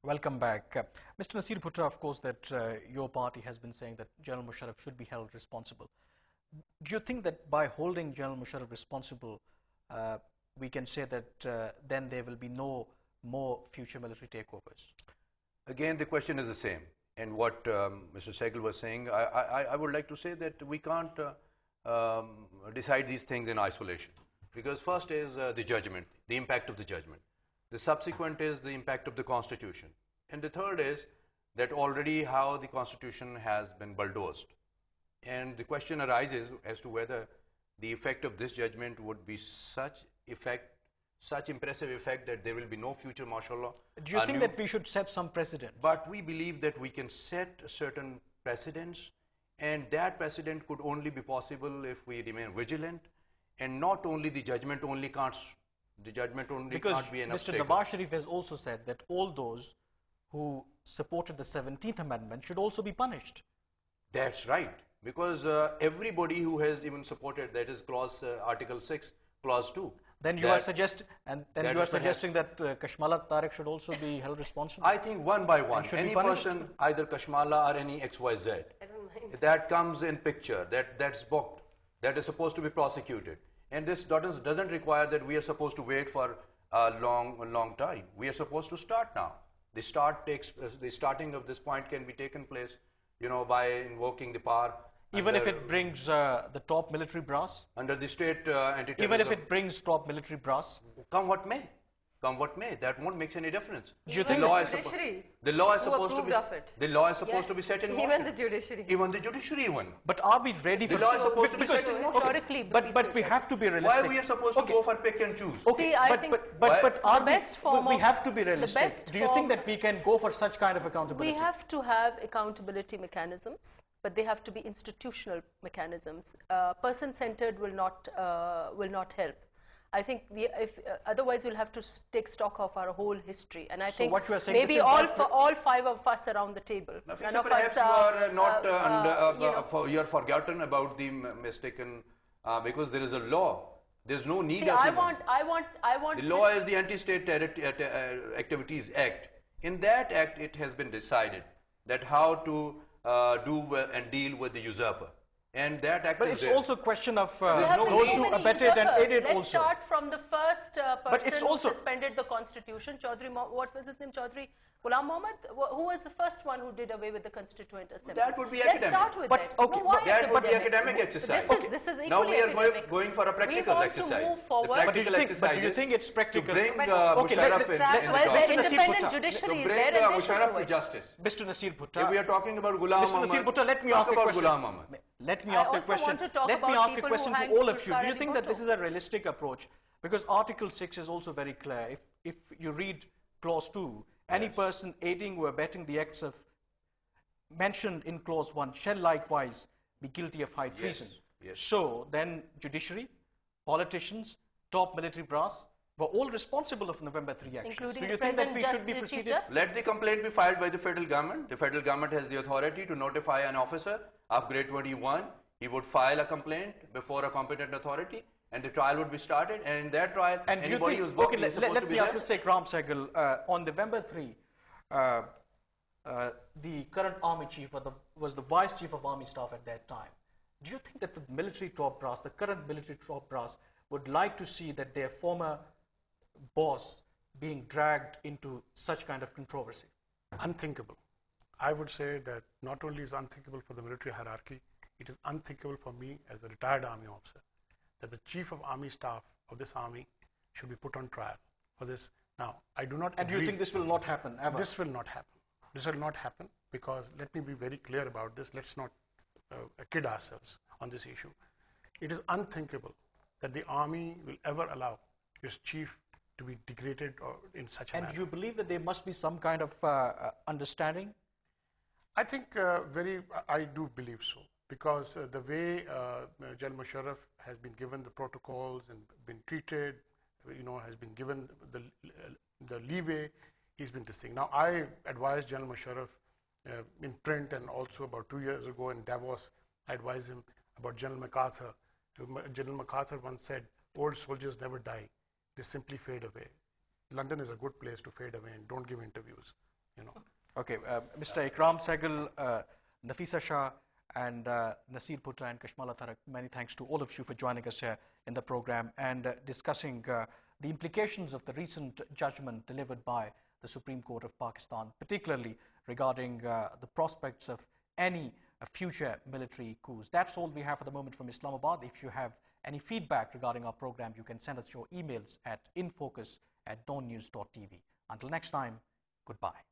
Welcome back. Mr. Nasir Bhutta, of course, that your party has been saying that General Musharraf should be held responsible. Do you think that by holding General Musharraf responsible, we can say that then there will be no more future military takeovers? Again, the question is the same. And what Mr. Sehgal was saying, I would like to say that we can't decide these things in isolation. Because first is the judgment, the impact of the judgment. The subsequent is the impact of the Constitution. And the third is that already how the Constitution has been bulldozed. And the question arises as to whether the effect of this judgment would be such impressive effect that there will be no future martial law. Do you think that we should set some precedent? But we believe that we can set certain precedents, and that precedent could only be possible if we remain vigilant, and not only the judgment only can't. The judgment only can't be an obstacle. Mr. Nawaz Sharif has also said that all those who supported the 17th Amendment should also be punished. That's right, because everybody who has even supported, that is clause Article 6, clause 2. Then you are suggesting that Kashmala Tariq should also be held responsible? I think one by one, any person, either Kashmala or any XYZ, that comes in picture, that's booked, that is supposed to be prosecuted. And this doesn't require that we are supposed to wait for a long time. We are supposed to start now. The starting of this point can be taken place, by invoking the power. Even if it brings the top military brass? Under the state anti-terrorism. Even if it brings top military brass? Come what may. Come what may, that won't make any difference. Do you think the law is supposed to be the law is supposed to be set in motion? Even the judiciary. Even the judiciary even. But are we ready for the law is supposed to be set in motion? Historically, but we have to be realistic. Why we are supposed to go for pick and choose? Okay, but are we have to be realistic. Do you think that we can go for such kind of accountability? We have to have accountability mechanisms, but they have to be institutional mechanisms. Person-centered will not help. I think otherwise we'll have to take stock of our whole history, and I think maybe all five of us around the table. None of us you are not you're forgotten about the mistaken because there is a law. There's no need. See, I want. The law is the Anti-State Activities Act. In that act, it has been decided that how to do and deal with the usurper. And that act but is it's there. also a question of those who abetted and aided also. Let's start from the first person who suspended the constitution, what was his name, Chaudhry Ghulam Mohammed, who was the first one who did away with the Constituent Assembly. That would be academic. Let's start with that. Okay, no, that would be academic exercise. This is equally now we are academic. going for a practical exercise. But do you think it's practical? To bring Musharraf in the independent judiciary to bring Musharraf to justice. Mr. Nasir Bhutta. If we are talking about Ghulam Mr. Nasir Bhutta, let me ask a question. Let me ask a question. Let me ask a question to all of you. Do you think that this is a realistic approach? Because Article 6 is also very clear. If you read Clause 2, any person aiding or abetting the acts of mentioned in Clause 1 shall likewise be guilty of high treason. So then judiciary, politicians, top military brass were all responsible of November 3 actions. Do you think that we should be proceeded? Let the complaint be filed by the federal government. The federal government has the authority to notify an officer of grade 21. He would file a complaint before a competent authority, and the trial would be started. And in that trial, and anybody who's okay, let me ask Mr. Ikram Sehgal, on November 3, the current army chief was the vice chief of army staff at that time. Do you think that the military top brass, the current military top brass, would like to see that their former boss being dragged into such kind of controversy? Unthinkable. I would say that not only is unthinkable for the military hierarchy, it is unthinkable for me as a retired army officer that the chief of army staff of this army should be put on trial for this. Now, I do not agree. And do you think this will not happen ever? This will not happen. This will not happen because, let me be very clear about this, let's not kid ourselves on this issue. It is unthinkable that the army will ever allow its chief to be degraded or in such a manner. And do you believe that there must be some kind of understanding? I think I do believe so, because the way General Musharraf has been given the protocols and been treated, has been given the leeway, he's been this thing. Now, I advised General Musharraf in print, and also about 2 years ago in Davos, I advised him about General MacArthur. General MacArthur once said, "Old soldiers never die, they simply fade away." London is a good place to fade away and don't give interviews. you know. Okay, Mr. Ikram Sehgal, Nafisa Shah, and Nasir Putra and Kashmala Tarak, many thanks to all of you for joining us here in the program and discussing the implications of the recent judgment delivered by the Supreme Court of Pakistan, particularly regarding the prospects of any future military coups. That's all we have for the moment from Islamabad. If you have any feedback regarding our program, you can send us your emails at infocus@dawnnews.tv. Until next time, goodbye.